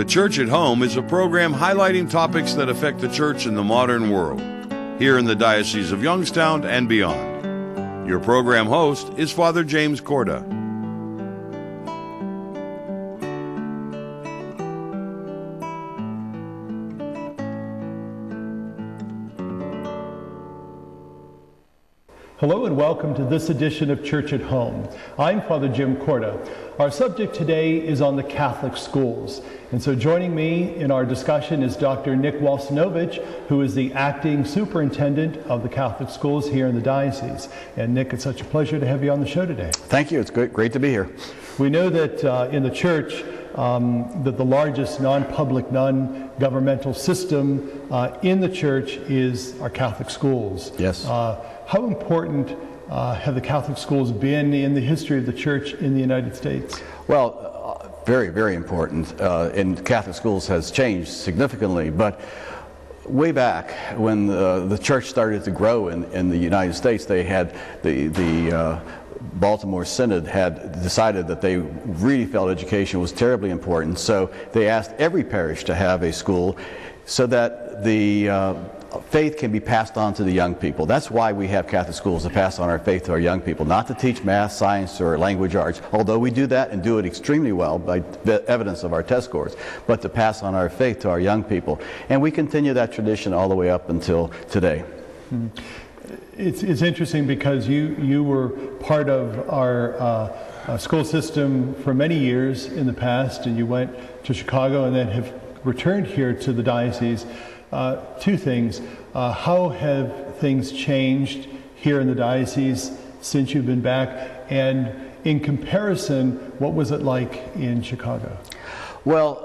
The Church at Home is a program highlighting topics that affect the church in the modern world, here in the Diocese of Youngstown and beyond. Your program host is Father James Corda. Hello and welcome to this edition of Church at Home. I'm Father Jim Corda. Our subject today is on the Catholic schools. And so joining me in our discussion is Dr. Nick Walsinovich, who is the acting superintendent of the Catholic schools here in the diocese. And Nick, it's such a pleasure to have you on the show today. Thank you. It's great to be here. We know that in the church, that the largest non-public, non-governmental system in the church is our Catholic schools. Yes. How important have the Catholic schools been in the history of the church in the United States? Well, very, very important. And Catholic schools has changed significantly. But way back when the church started to grow in the United States, they had the Baltimore Synod had decided that they really felt education was terribly important. So they asked every parish to have a school so that the faith can be passed on to the young people. That's why we have Catholic schools, to pass on our faith to our young people, not to teach math, science, or language arts, although we do that and do it extremely well by evidence of our test scores, but to pass on our faith to our young people. And we continue that tradition all the way up until today. It's interesting because you were part of our school system for many years in the past, and you went to Chicago and then have returned here to the diocese. Two things. How have things changed here in the diocese since you've been back? And in comparison, what was it like in Chicago? Well,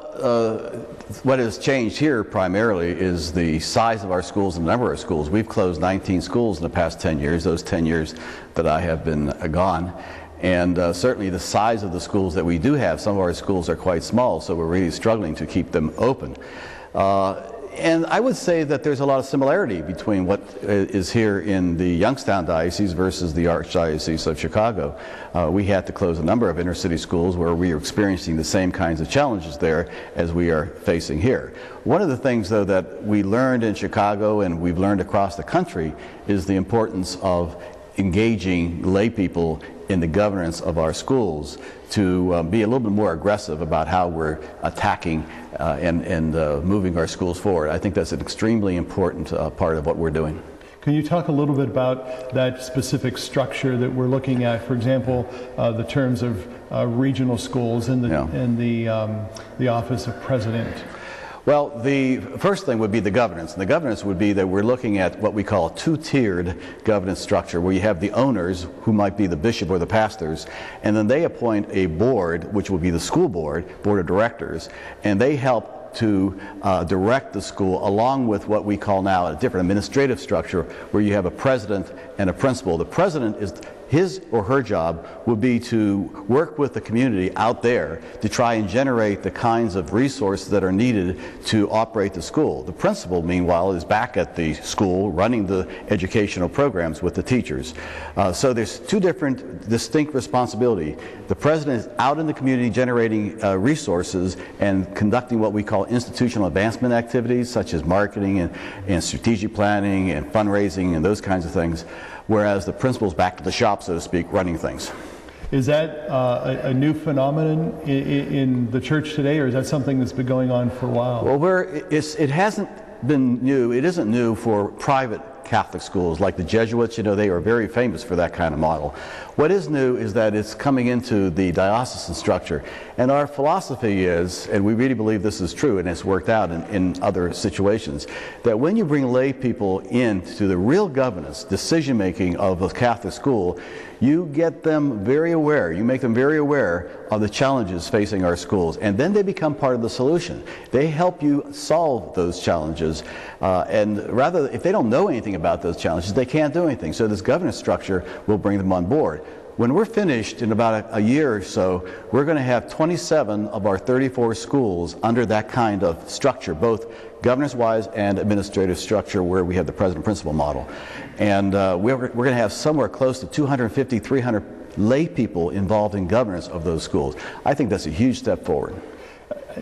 what has changed here primarily is the size of our schools and the number of schools. We've closed 19 schools in the past 10 years, those 10 years that I have been gone. And certainly the size of the schools that we do have, some of our schools are quite small, so we're really struggling to keep them open. And I would say that there's a lot of similarity between what is here in the Youngstown Diocese versus the Archdiocese of Chicago. We had to close a number of inner-city schools where we are experiencing the same kinds of challenges there as we are facing here. One of the things, though, that we learned in Chicago and we've learned across the country is the importance of engaging lay people in the governance of our schools to be a little bit more aggressive about how we're attacking and moving our schools forward. I think that's an extremely important part of what we're doing. Can you talk a little bit about that specific structure that we're looking at? For example, the terms of regional schools and the office of president. Well, the first thing would be the governance. And the governance would be that we're looking at what we call a two-tiered governance structure, where you have the owners, who might be the bishop or the pastors, and then they appoint a board, which would be the school board of directors, and they help to direct the school along with what we call now a different administrative structure, where you have a president and a principal. The president is his or her job would be to work with the community out there to try and generate the kinds of resources that are needed to operate the school. The principal, meanwhile, is back at the school running the educational programs with the teachers. So there's two different distinct responsibilities. The president is out in the community generating resources and conducting what we call institutional advancement activities, such as marketing and strategic planning and fundraising and those kinds of things, whereas the principal's back to the shop, so to speak, running things. Is that a new phenomenon in the church today, or is that something that's been going on for a while? Well, it hasn't been new. It isn't new for private Catholic schools like the Jesuits. You know, they are very famous for that kind of model. What is new is that it's coming into the diocesan structure. And our philosophy is, and we really believe this is true, and it's worked out in other situations, that when you bring lay people into the real governance, decision-making of a Catholic school, you get them very aware, you make them very aware of the challenges facing our schools, and then they become part of the solution. They help you solve those challenges, and rather, if they don't know anything about those challenges, they can't do anything. So this governance structure will bring them on board. When we're finished in about a year or so, we're going to have 27 of our 34 schools under that kind of structure, both governance-wise and administrative structure, where we have the president-principal model. And we're going to have somewhere close to 250, 300 lay people involved in governance of those schools. I think that's a huge step forward.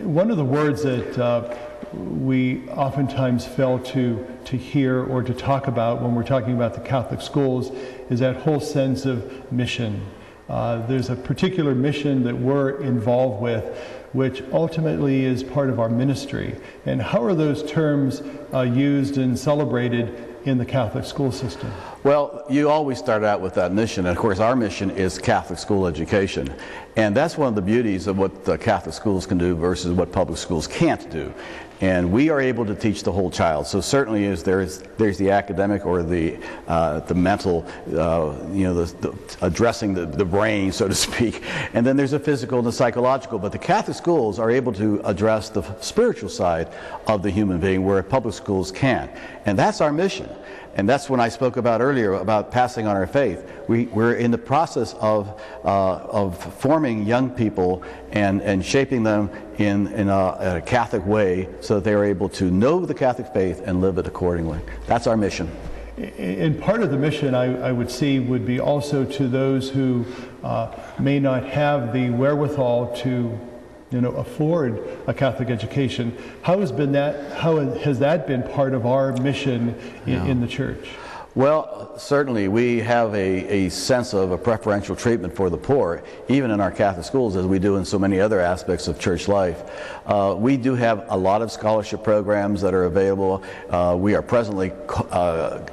One of the words that we oftentimes fail to hear or to talk about when we're talking about the Catholic schools is that whole sense of mission. There's a particular mission that we're involved with, which ultimately is part of our ministry. And how are those terms used and celebrated in the Catholic school system? Well, you always start out with that mission, and of course our mission is Catholic school education. And that's one of the beauties of what the Catholic schools can do versus what public schools can't do. And we are able to teach the whole child. So certainly there's the academic or the mental, addressing the brain, so to speak. And then there's the physical and the psychological. But the Catholic schools are able to address the spiritual side of the human being where public schools can't. And that's our mission. And that's when I spoke about earlier about passing on our faith. We're in the process of forming young people and shaping them in a Catholic way so that they are able to know the Catholic faith and live it accordingly. That's our mission. And part of the mission I would see would be also to those who may not have the wherewithal to afford a Catholic education. How has that been part of our mission in the church? Well, certainly we have a sense of a preferential treatment for the poor, even in our Catholic schools, as we do in so many other aspects of church life. We do have a lot of scholarship programs that are available. We are presently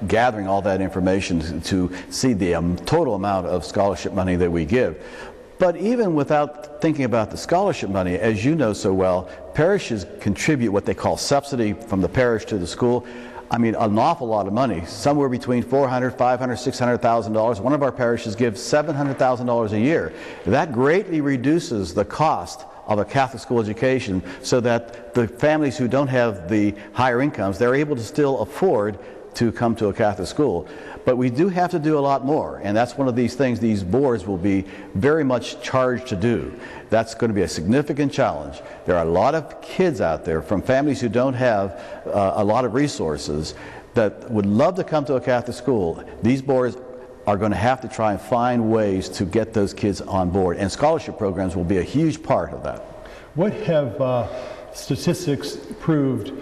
gathering all that information to see the total amount of scholarship money that we give. But even without thinking about the scholarship money, as you know so well, parishes contribute what they call subsidy from the parish to the school. I mean, an awful lot of money, somewhere between $400,000, $500,000, $600,000. One of our parishes gives $700,000 a year. That greatly reduces the cost of a Catholic school education so that the families who don't have the higher incomes, they're able to still afford to come to a Catholic school. But we do have to do a lot more, and that's one of these things these boards will be very much charged to do. That's going to be a significant challenge. There are a lot of kids out there from families who don't have a lot of resources that would love to come to a Catholic school. These boards are going to have to try and find ways to get those kids on board, and scholarship programs will be a huge part of that. What have statistics proved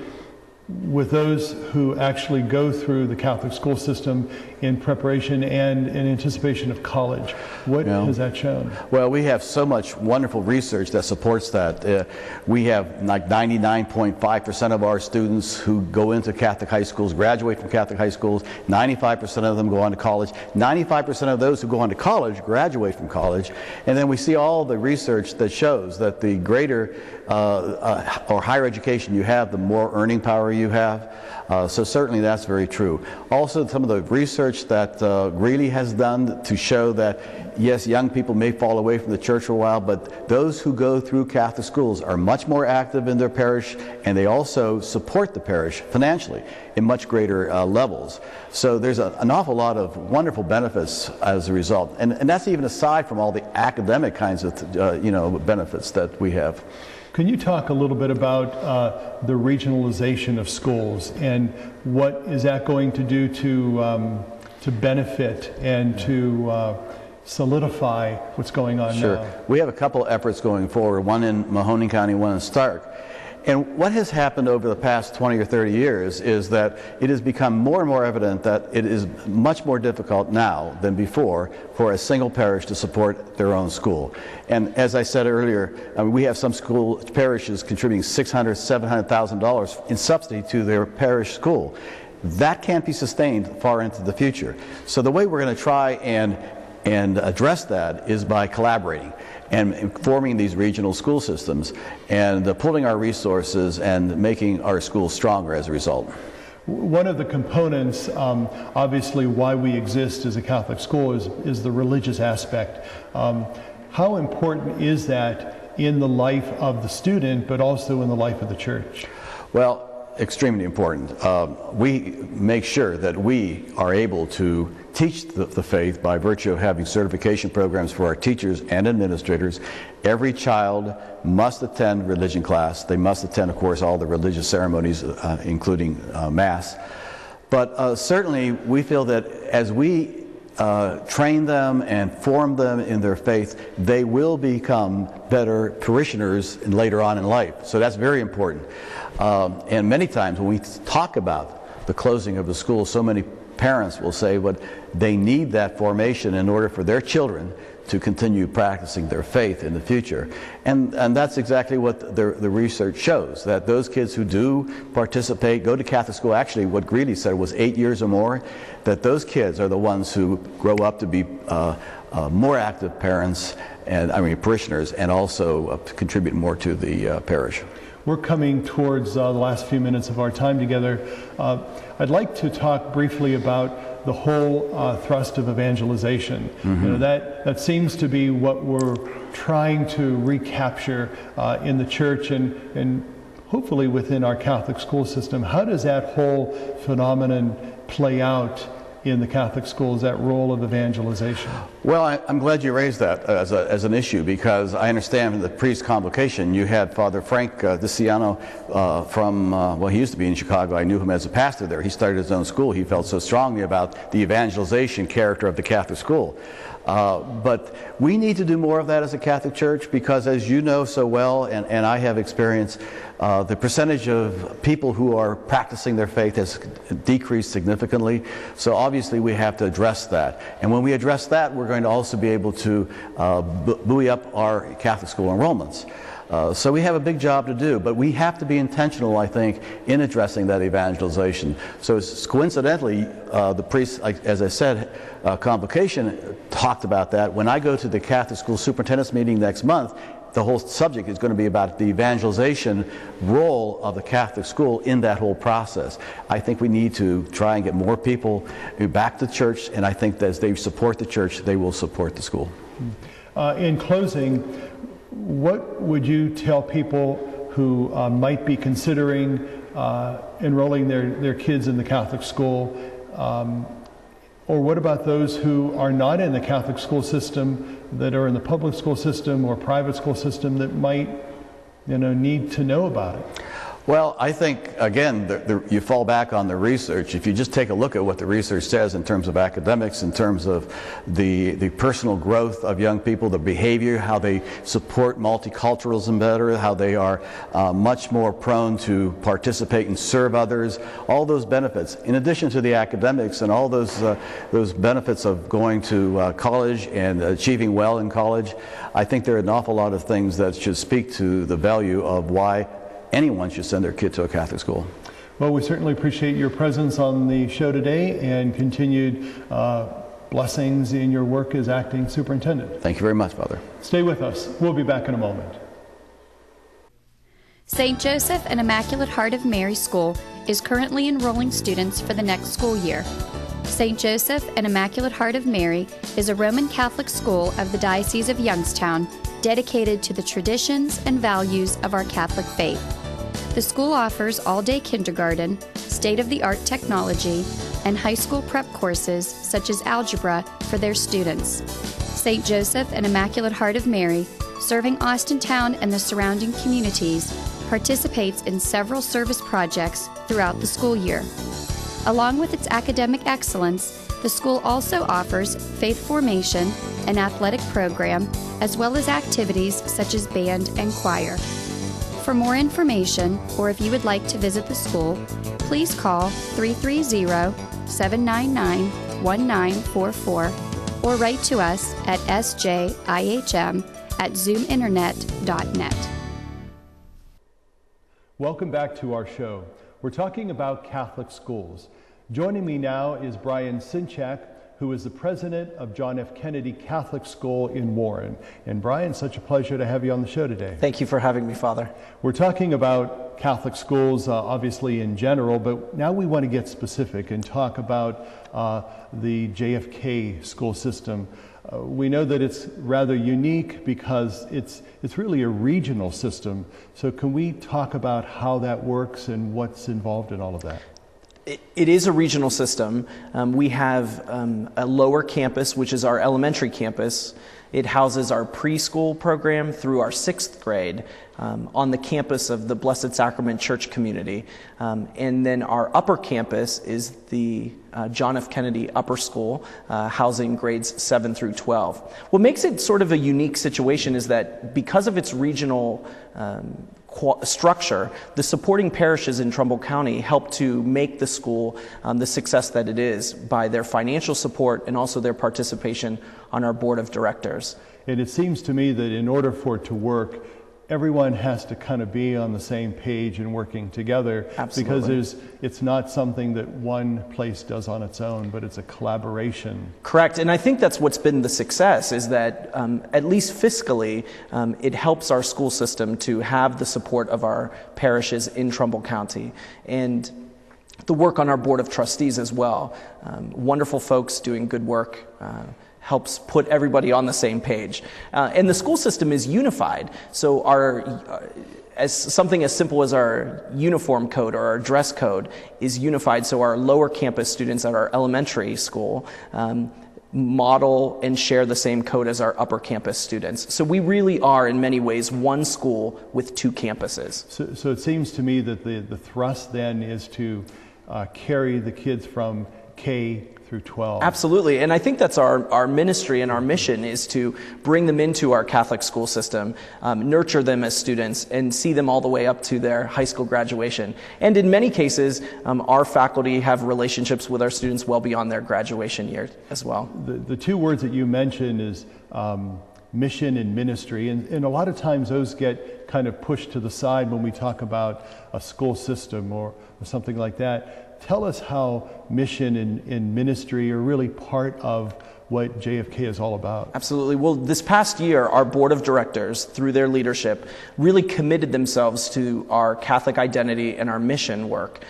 with those who actually go through the Catholic school system in preparation and in anticipation of college? What has that shown? Well, we have so much wonderful research that supports that. We have like 99.5% of our students who go into Catholic high schools graduate from Catholic high schools. 95% of them go on to college. 95% of those who go on to college graduate from college. And then we see all the research that shows that the greater or higher education you have, the more earning power you have. So certainly that's very true. Also, some of the research that Greeley has done to show that, yes, young people may fall away from the church for a while, but those who go through Catholic schools are much more active in their parish, and they also support the parish financially in much greater levels. So there's an awful lot of wonderful benefits as a result. And that's even aside from all the academic kinds of benefits that we have. Can you talk a little bit about the regionalization of schools and what is that going to do to benefit and to solidify what's going on now? Sure. We have a couple efforts going forward, one in Mahoning County, one in Stark. And what has happened over the past 20 or 30 years is that it has become more and more evident that it is much more difficult now than before for a single parish to support their own school. And as I said earlier, we have some school parishes contributing $600,000, $700,000 in subsidy to their parish school. That can't be sustained far into the future. So the way we're going to try and address that is by collaborating and forming these regional school systems and pooling our resources and making our schools stronger as a result. One of the components, obviously, why we exist as a Catholic school is the religious aspect. How important is that in the life of the student, but also in the life of the church? Well, extremely important. We make sure that we are able to teach the faith by virtue of having certification programs for our teachers and administrators. Every child must attend religion class. They must attend, of course, all the religious ceremonies, including Mass. But certainly we feel that as we train them and form them in their faith, they will become better parishioners later on in life. So that's very important. And many times when we talk about the closing of the school, so many parents will say what they need that formation in order for their children to continue practicing their faith in the future. And that's exactly what the research shows, that those kids who do participate, go to Catholic school, actually what Greeley said was 8 years or more, that those kids are the ones who grow up to be more active parents, and parishioners, and also contribute more to the parish. We're coming towards the last few minutes of our time together. I'd like to talk briefly about the whole thrust of evangelization. Mm-hmm. That seems to be what we're trying to recapture in the church and hopefully within our Catholic school system. How does that whole phenomenon play out in the Catholic schools, that role of evangelization? Well, I'm glad you raised that as an issue, because I understand in the priest convocation you had Father Frank DiCiano from, he used to be in Chicago. I knew him as a pastor there. He started his own school. He felt so strongly about the evangelization character of the Catholic school. But we need to do more of that as a Catholic Church, because as you know so well, and I have experienced, the percentage of people who are practicing their faith has decreased significantly. So obviously we have to address that. And when we address that, we're going to also be able to buoy up our Catholic school enrollments. So we have a big job to do, but we have to be intentional, I think, in addressing that evangelization. So coincidentally, the priest, as I said, convocation talked about that. When I go to the Catholic School Superintendent's meeting next month, the whole subject is going to be about the evangelization role of the Catholic school in that whole process. I think we need to try and get more people back to church, and I think that as they support the church, they will support the school. In closing, what would you tell people who might be considering enrolling their kids in the Catholic school? Or what about those who are not in the Catholic school system, that are in the public school system or private school system, that might need to know about it? Well, I think, again, you fall back on the research. If you just take a look at what the research says in terms of academics, in terms of the personal growth of young people, the behavior, how they support multiculturalism better, how they are much more prone to participate and serve others, all those benefits, in addition to the academics and all those benefits of going to college and achieving well in college, I think there are an awful lot of things that should speak to the value of why anyone should send their kid to a Catholic school. Well, we certainly appreciate your presence on the show today and continued blessings in your work as acting superintendent. Thank you very much, Father. Stay with us. We'll be back in a moment. St. Joseph and Immaculate Heart of Mary School is currently enrolling students for the next school year. St. Joseph and Immaculate Heart of Mary is a Roman Catholic school of the Diocese of Youngstown dedicated to the traditions and values of our Catholic faith. The school offers all-day kindergarten, state-of-the-art technology, and high school prep courses such as algebra for their students. St. Joseph and Immaculate Heart of Mary, serving Austintown and the surrounding communities, participates in several service projects throughout the school year. Along with its academic excellence, the school also offers faith formation, an athletic program, as well as activities such as band and choir. For more information, or if you would like to visit the school, please call 330-799-1944 or write to us at sjihm@zoominternet.net. Welcome back to our show. We're talking about Catholic schools. Joining me now is Brian Sinchak, who is the president of John F. Kennedy Catholic School in Warren. And Brian, such a pleasure to have you on the show today. Thank you for having me, Father. We're talking about Catholic schools, obviously in general, but now we want to get specific and talk about the JFK school system. We know that it's rather unique because it's really a regional system. So can we talk about how that works and what's involved in all of that? It is a regional system. We have a lower campus, which is our elementary campus. It houses our preschool program through our 6th grade on the campus of the Blessed Sacrament Church community. And then our upper campus is the John F. Kennedy Upper School, housing grades 7 through 12. What makes it sort of a unique situation is that because of its regional structure, the supporting parishes in Trumbull County help to make the school the success that it is by their financial support and also their participation on our board of directors. And it seems to me that in order for it to work, everyone has to kind of be on the same page and working together. Absolutely. Because it's not something that one place does on its own, but it's a collaboration. Correct, and I think that's what's been the success, is that at least fiscally, it helps our school system to have the support of our parishes in Trumbull County. And the work on our board of trustees as well. Wonderful folks doing good work. Helps put everybody on the same page. And the school system is unified. So as something as simple as our uniform code or our dress code is unified, so our lower campus students at our elementary school model and share the same code as our upper campus students. So we really are, in many ways, one school with 2 campuses. So it seems to me that the thrust then is to carry the kids from K through 12. Absolutely, and I think that's our ministry and our mission, is to bring them into our Catholic school system, nurture them as students, and see them all the way up to their high school graduation. And in many cases, our faculty have relationships with our students well beyond their graduation year as well. The 2 words that you mentioned is mission and ministry, and a lot of times those get kind of pushed to the side when we talk about a school system or something like that. Tell us how mission and ministry are really part of what JFK is all about. Absolutely. Well, this past year, our board of directors, through their leadership, really committed themselves to our Catholic identity and our mission work.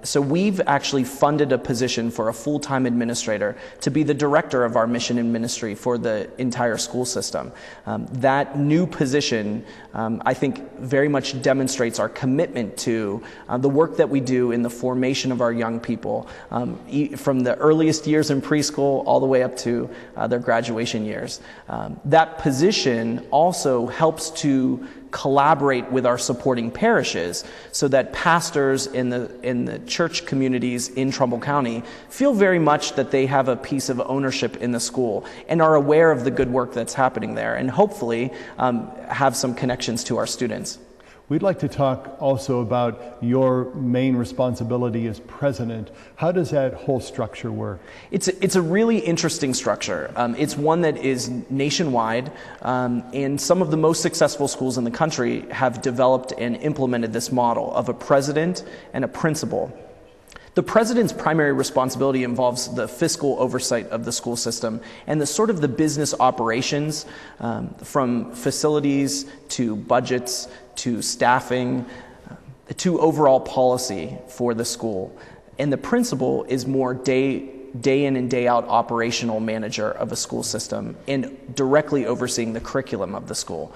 So we've actually funded a position for a full-time administrator to be the director of our mission and ministry for the entire school system. That new position, I think, very much demonstrates our commitment to the work that we do in the formation of our young people, from the earliest years in preschool all the way up to their graduation years. That position also helps to collaborate with our supporting parishes so that pastors in the church communities in Trumbull County feel very much that they have a piece of ownership in the school and are aware of the good work that's happening there, and hopefully have some connections to our students. We'd like to talk also about your main responsibility as president. How does that whole structure work? It's a really interesting structure. It's one that is nationwide, and some of the most successful schools in the country have developed and implemented this model of a president and a principal. The president's primary responsibility involves the fiscal oversight of the school system and the business operations, from facilities to budgets to staffing to overall policy for the school. And the principal is more day in and day out operational manager of a school system and directly overseeing the curriculum of the school.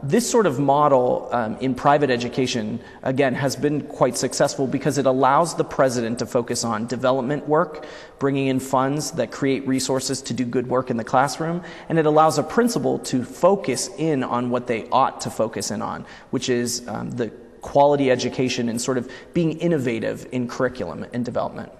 This sort of model in private education, again, has been quite successful because it allows the president to focus on development work, bringing in funds that create resources to do good work in the classroom, and it allows a principal to focus in on what they ought to focus in on, which is the quality education and sort of being innovative in curriculum and development.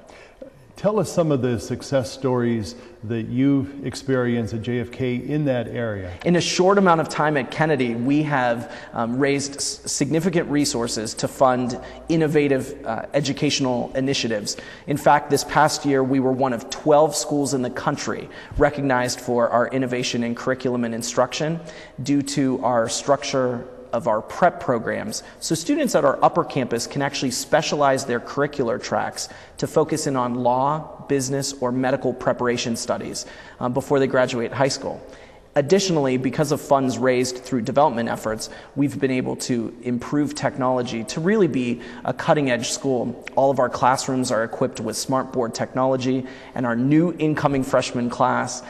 Tell us some of the success stories that you've experienced at JFK in that area. In a short amount of time at Kennedy, we have raised significant resources to fund innovative educational initiatives. In fact, this past year, we were one of 12 schools in the country recognized for our innovation in curriculum and instruction due to our structure of our prep programs. So students at our upper campus can actually specialize their curricular tracks to focus in on law, business, or medical preparation studies before they graduate high school. Additionally, because of funds raised through development efforts, we've been able to improve technology to really be a cutting-edge school. All of our classrooms are equipped with smartboard technology, and our new incoming freshman class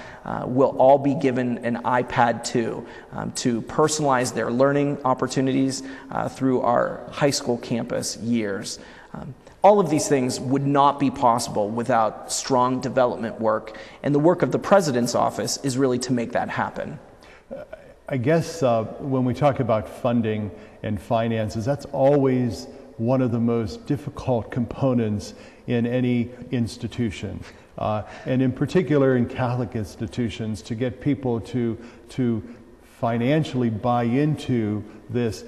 will all be given an iPad 2 to personalize their learning opportunities through our high school campus years. All of these things would not be possible without strong development work, and the work of the President's office is really to make that happen. I guess when we talk about funding and finances, that's always one of the most difficult components in any institution. And in particular in Catholic institutions, to get people to financially buy into this.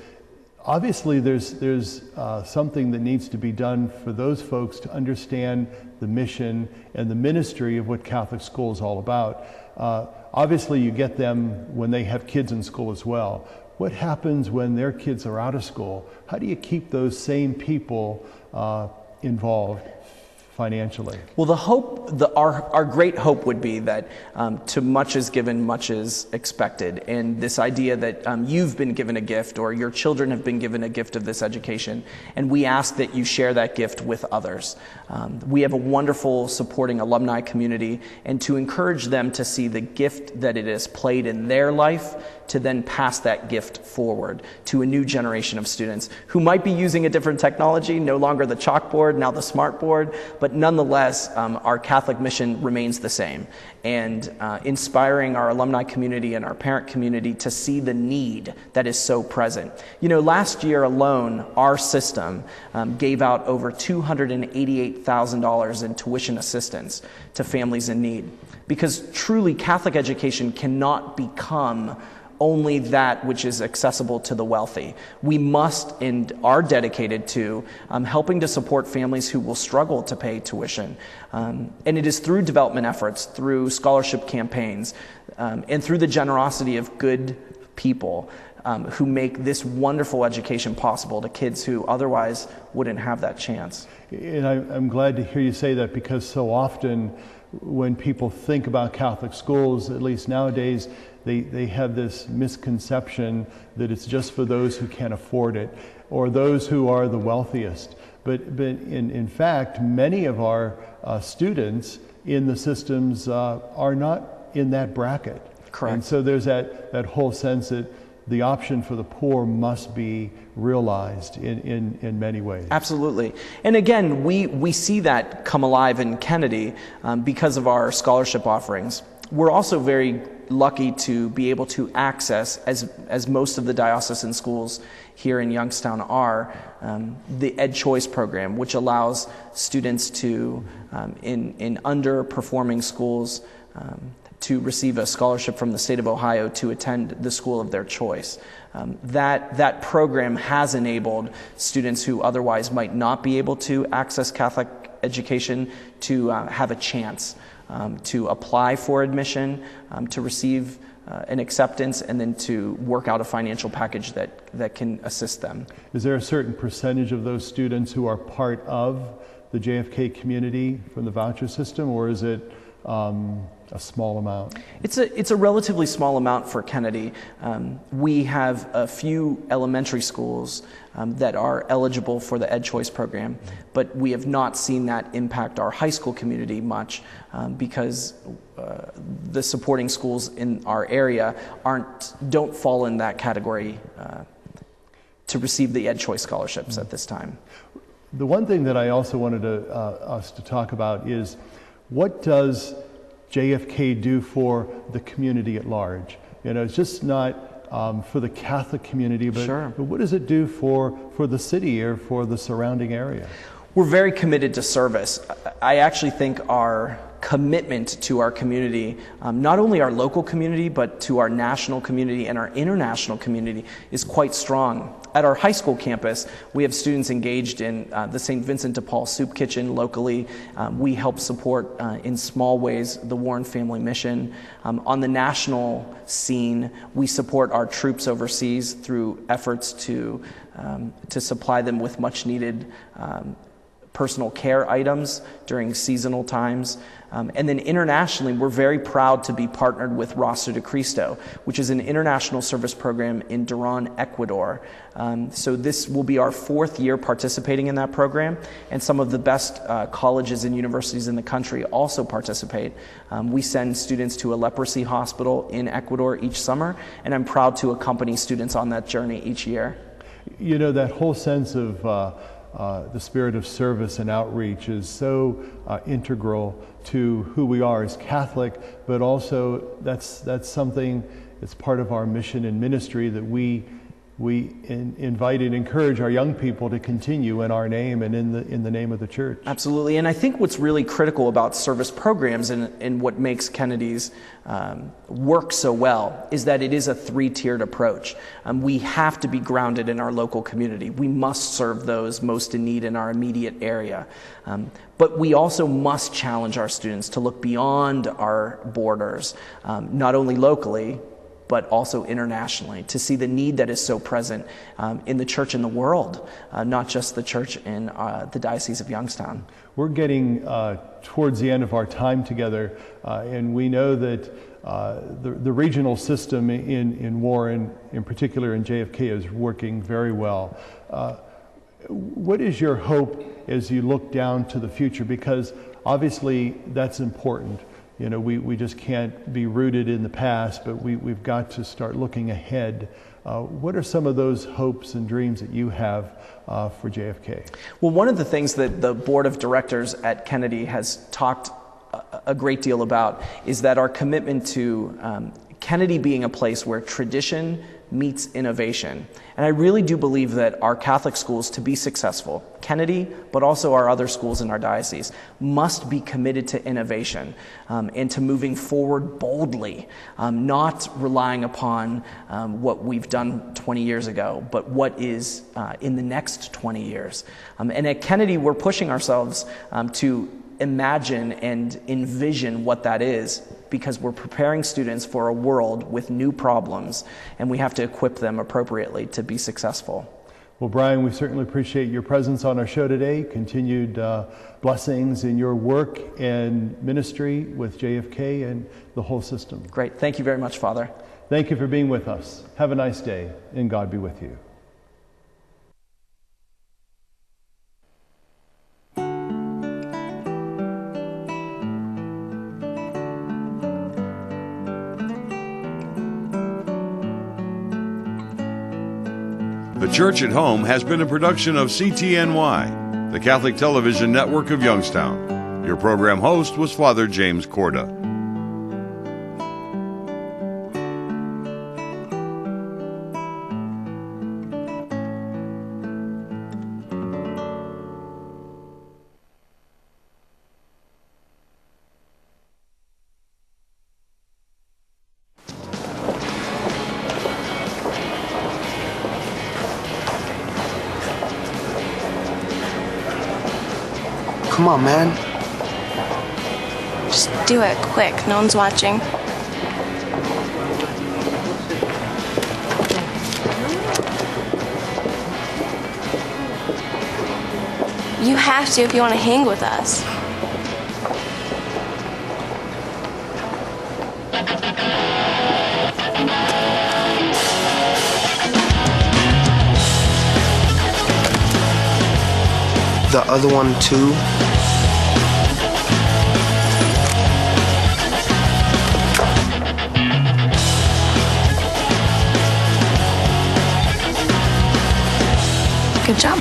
Obviously, there's something that needs to be done for those folks to understand the mission and the ministry of what Catholic school is all about. Obviously, you get them when they have kids in school as well. What happens when their kids are out of school? How do you keep those same people involved financially? Well, our great hope would be that to much is given, much is expected. And this idea that you've been given a gift, or your children have been given a gift of this education, and we ask that you share that gift with others. We have a wonderful supporting alumni community, and to encourage them to see the gift that it has played in their life, to then pass that gift forward to a new generation of students who might be using a different technology, no longer the chalkboard, now the smartboard, but nonetheless, our Catholic mission remains the same. And inspiring our alumni community and our parent community to see the need that is so present. You know, last year alone, our system gave out over $288,000 in tuition assistance to families in need. Because truly, Catholic education cannot become only that which is accessible to the wealthy. We must and are dedicated to helping to support families who will struggle to pay tuition. And it is through development efforts, through scholarship campaigns, and through the generosity of good people who make this wonderful education possible to kids who otherwise wouldn't have that chance. And I'm glad to hear you say that, because so often when people think about Catholic schools, at least nowadays, they have this misconception that it's just for those who can't afford it, or those who are the wealthiest. But in fact, many of our students in the systems are not in that bracket. Correct. And so there's that whole sense that the option for the poor must be realized in many ways. Absolutely. And again, we see that come alive in Kennedy because of our scholarship offerings. We're also very lucky to be able to access, as most of the diocesan schools here in Youngstown are, the Ed Choice program, which allows students to, in underperforming schools, to receive a scholarship from the state of Ohio to attend the school of their choice. That program has enabled students who otherwise might not be able to access Catholic education to have a chance to apply for admission, to receive an acceptance, and then to work out a financial package that can assist them. Is there a certain percentage of those students who are part of the JFK community from the voucher system, or is it a small amount? It's a relatively small amount for Kennedy. We have a few elementary schools that are eligible for the Ed Choice program, but we have not seen that impact our high school community much because the supporting schools in our area don't fall in that category to receive the Ed Choice scholarships at this time. The one thing that I also wanted us to talk about is, what does JFK do for the community at large? You know, it's just not for the Catholic community, but, Sure. but what does it do for the city or for the surrounding area? We're very committed to service. I actually think our commitment to our community, not only our local community, but to our national community and our international community, is quite strong. At our high school campus, we have students engaged in the St. Vincent de Paul Soup Kitchen locally. We help support in small ways the Warren Family Mission. On the national scene, we support our troops overseas through efforts to supply them with much needed personal care items during seasonal times. And then internationally, we're very proud to be partnered with Rostro de Cristo, which is an international service program in Durán, Ecuador. So this will be our 4th year participating in that program, and some of the best colleges and universities in the country also participate. We send students to a leprosy hospital in Ecuador each summer, and I'm proud to accompany students on that journey each year. You know, that whole sense of the spirit of service and outreach is so integral to who we are as Catholic, but also that's something, it's part of our mission and ministry that we invite and encourage our young people to continue in our name and in the name of the church. Absolutely, and I think what's really critical about service programs and what makes Kennedy's work so well is that it is a three-tiered approach. We have to be grounded in our local community. We must serve those most in need in our immediate area. But we also must challenge our students to look beyond our borders, not only locally, but also internationally, to see the need that is so present in the church in the world, not just the church in the Diocese of Youngstown. We're getting towards the end of our time together, and we know that the regional system in Warren, in particular in JFK, is working very well. What is your hope as you look down to the future? Because obviously that's important. You know, we just can't be rooted in the past, but we've got to start looking ahead. What are some of those hopes and dreams that you have for JFK? Well, one of the things that the board of directors at Kennedy has talked a great deal about is that our commitment to Kennedy being a place where tradition meets innovation. And I really do believe that our Catholic schools, to be successful, Kennedy, but also our other schools in our diocese, must be committed to innovation and to moving forward boldly, not relying upon what we've done 20 years ago, but what is in the next 20 years. And at Kennedy, we're pushing ourselves to imagine and envision what that is, because we're preparing students for a world with new problems, and we have to equip them appropriately to be successful. Well, Brian, we certainly appreciate your presence on our show today. Continued blessings in your work and ministry with JFK and the whole system. Great. Thank you very much, Father. Thank you for being with us. Have a nice day, and God be with you. The Church at Home has been a production of CTNY, the Catholic Television Network of Youngstown. Your program host was Father James Corda. Come on, man. Just do it quick. No one's watching. You have to if you want to hang with us. The other one too? Good job.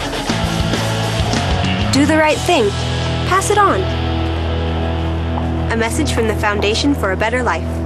Do the right thing. Pass it on. A message from the Foundation for a Better Life.